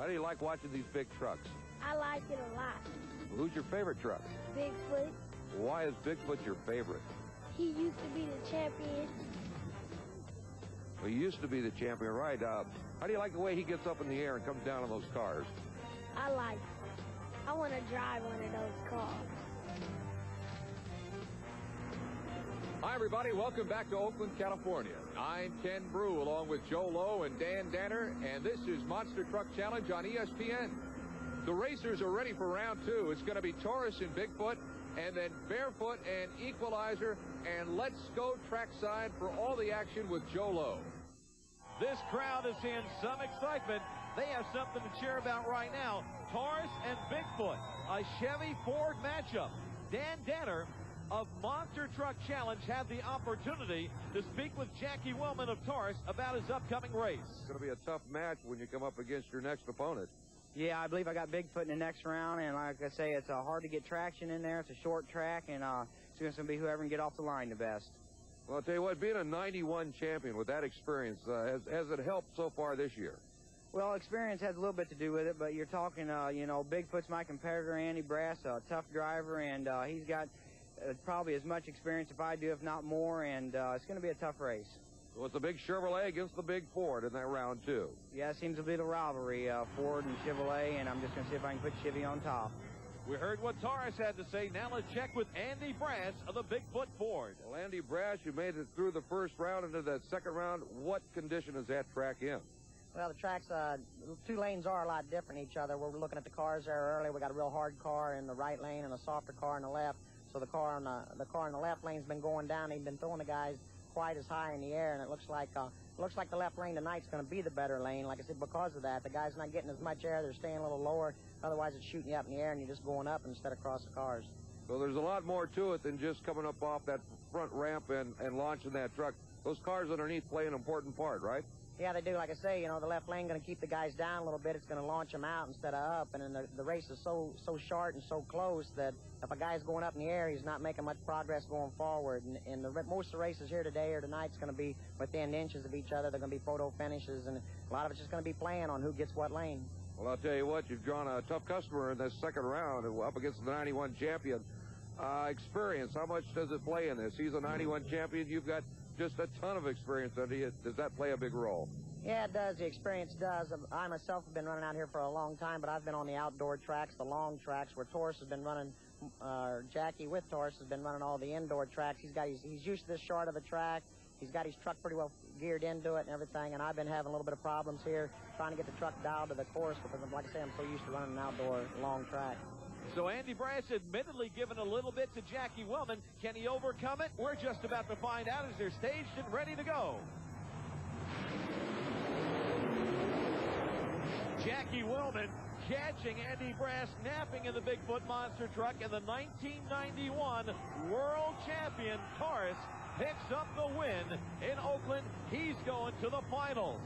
How do you like watching these big trucks? I like it a lot. Who's your favorite truck? Bigfoot. Why is Bigfoot your favorite? He used to be the champion. Well, he used to be the champion, right? How do you like the way he gets up in the air and comes down on those cars? I like it. I want to drive one of those cars. Hi, everybody. Welcome back to Oakland, California. I'm Ken Brew, along with Joe Lowe and Dan Danner, and this is Monster Truck Challenge on ESPN. The racers are ready for round two. It's going to be Taurus and Bigfoot, and then Barefoot and Equalizer, and let's go trackside for all the action with Joe Lowe. This crowd is in some excitement. They have something to cheer about right now. Taurus and Bigfoot, a Chevy Ford matchup. Dan Danner of Monster Truck Challenge had the opportunity to speak with Jackie Willman of Taurus about his upcoming race. It's going to be a tough match when you come up against your next opponent. Yeah, I believe I got Bigfoot in the next round, and like I say, it's hard to get traction in there. It's a short track, and it's going to be whoever can get off the line the best. Well, I'll tell you what, being a 91 champion with that experience, has it helped so far this year? Well, experience has a little bit to do with it, but you're talking, you know, Bigfoot's my competitor, Andy Brass, a tough driver, and he's got probably as much experience if I do, if not more, and it's going to be a tough race. Well, it's a big Chevrolet against the big Ford in that round, too. Yeah, it seems to be the rivalry, Ford and Chevrolet, and I'm just going to see if I can put Chevy on top. We heard what Taurus had to say. Now let's check with Andy Brass of the Bigfoot Ford. Well, Andy Brass, you made it through the first round into that second round. What condition is that track in? Well, the tracks, two lanes are a lot different each other. We're looking at the cars there earlier. We got a real hard car in the right lane and a softer car in the left. So the car on the left lane's been going down. He's been throwing the guys quite as high in the air, and it looks like the left lane tonight's going to be the better lane. Like I said, because of that, the guy's not getting as much air. They're staying a little lower. Otherwise, it's shooting you up in the air, and you're just going up instead of across the cars. So there's a lot more to it than just coming up off that front ramp and launching that truck. Those cars underneath play an important part, right? Yeah, they do. Like I say, you know, the left lane going to keep the guys down a little bit. It's going to launch them out instead of up. And then the race is so short and so close that if a guy's going up in the air, he's not making much progress going forward. And most of the races here today or tonight's going to be within inches of each other. They're going to be photo finishes, and a lot of it's just going to be playing on who gets what lane. Well, I'll tell you what, you've drawn a tough customer in this second round up against the 91 champion. Experience, how much does it play in this? He's a 91 champion. You've got just a ton of experience under you. Does that play a big role? Yeah, it does. The experience does. I myself have been running out here for a long time, but I've been on the outdoor tracks, the long tracks, where Taurus has been running, Jackie with Taurus has been running all the indoor tracks. He's used to this short of a track. He's got his truck pretty well geared into it and everything, and I've been having a little bit of problems here trying to get the truck dialed to the course because, like I say, I'm so used to running an outdoor long track. So Andy Brass admittedly given a little bit to Jackie Willman. Can he overcome it? We're just about to find out as they're staged and ready to go. Jackie Willman catching Andy Brass napping in the Bigfoot monster truck, and the 1991 world champion Taurus picks up the win in Oakland. He's going to the finals.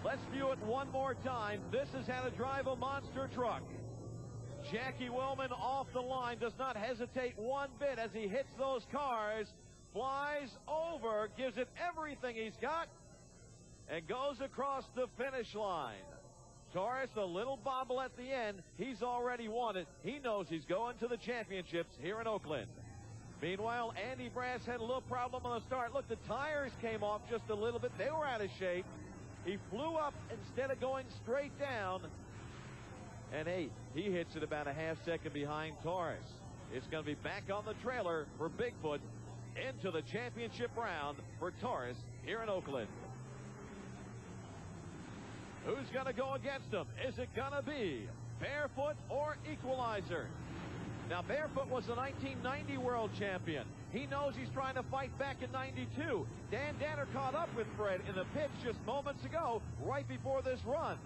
Let's view it one more time. This is how to drive a monster truck. Jackie Willman off the line, does not hesitate one bit as he hits those cars, flies over, gives it everything he's got, and goes across the finish line. Taurus, a little bobble at the end. He's already won it. He knows he's going to the championships here in Oakland. Meanwhile, Andy Brass had a little problem on the start. Look, the tires came off just a little bit. They were out of shape. He flew up instead of going straight down. And hey, he hits it about a half second behind Taurus. It's going to be back on the trailer for Bigfoot into the championship round for Taurus here in Oakland. Who's going to go against him? Is it going to be Barefoot or Equalizer? Now, Barefoot was the 1990 world champion. He knows he's trying to fight back in 92. Dan Danner caught up with Fred in the pits just moments ago, right before this run.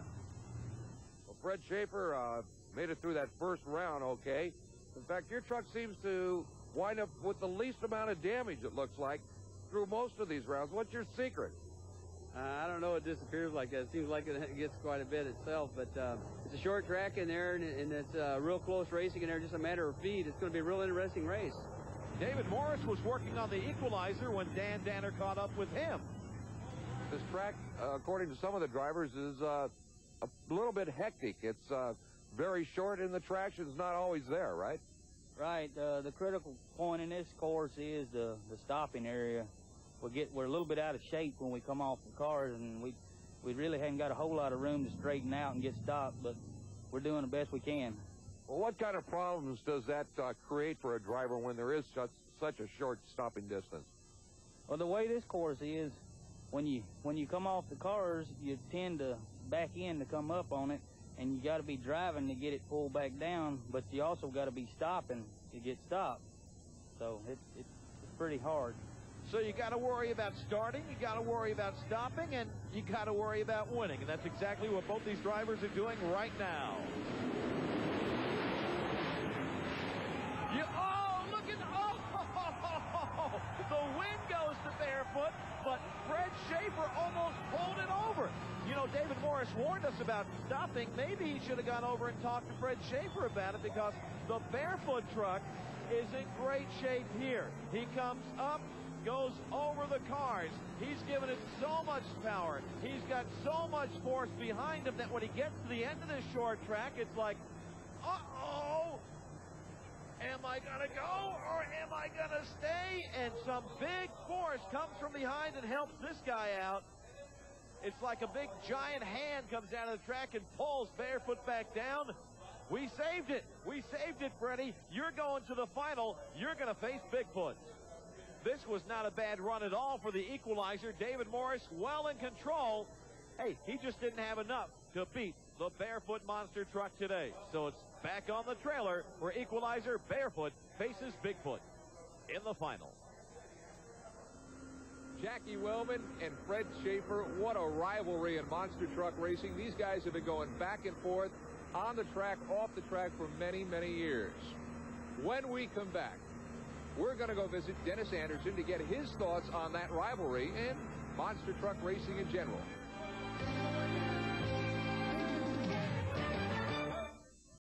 Well, Fred Schaefer made it through that first round okay. In fact, your truck seems to wind up with the least amount of damage, it looks like, through most of these rounds. What's your secret? I don't know, it disappears like that. It seems like it gets quite a bit itself, but it's a short track in there, and it's real close racing in there, just a matter of feet. It's going to be a real interesting race. David Morris was working on the Equalizer when Dan Danner caught up with him. This track, according to some of the drivers, is a little bit hectic. It's very short, and the traction's not always there, right? Right. The critical point in this course is the stopping area. We're a little bit out of shape when we come off the cars, and we really haven't got a whole lot of room to straighten out and get stopped, but we're doing the best we can. Well, what kind of problems does that create for a driver when there is such a short stopping distance? Well, the way this course is, when you come off the cars, you tend to back in to come up on it, and you got to be driving to get it pulled back down, but you also got to be stopping to get stopped. So it's pretty hard. So you got to worry about starting, you got to worry about stopping, and you got to worry about winning. And that's exactly what both these drivers are doing right now. The wind goes to Barefoot, but Fred Schaefer almost pulled it over. You know, David Morris warned us about stopping. Maybe he should have gone over and talked to Fred Schaefer about it, because the Barefoot truck is in great shape here. He comes up, goes over the cars. He's given it so much power. He's got so much force behind him that when he gets to the end of this short track, it's like, uh-oh, am I going to go or am I going to stay? And some big force comes from behind and helps this guy out. It's like a big giant hand comes down to the track and pulls Barefoot back down. We saved it. We saved it, Freddie. You're going to the final. You're going to face Bigfoot. This was not a bad run at all for the equalizer. David Morris well in control. Hey, he just didn't have enough to beat the Barefoot monster truck today. So it's back on the trailer where equalizer Barefoot faces Bigfoot in the final. Jackie Wellman and Fred Schaefer, what a rivalry in monster truck racing. These guys have been going back and forth on the track, off the track for many, many years. When we come back, we're going to go visit Dennis Anderson to get his thoughts on that rivalry and monster truck racing in general.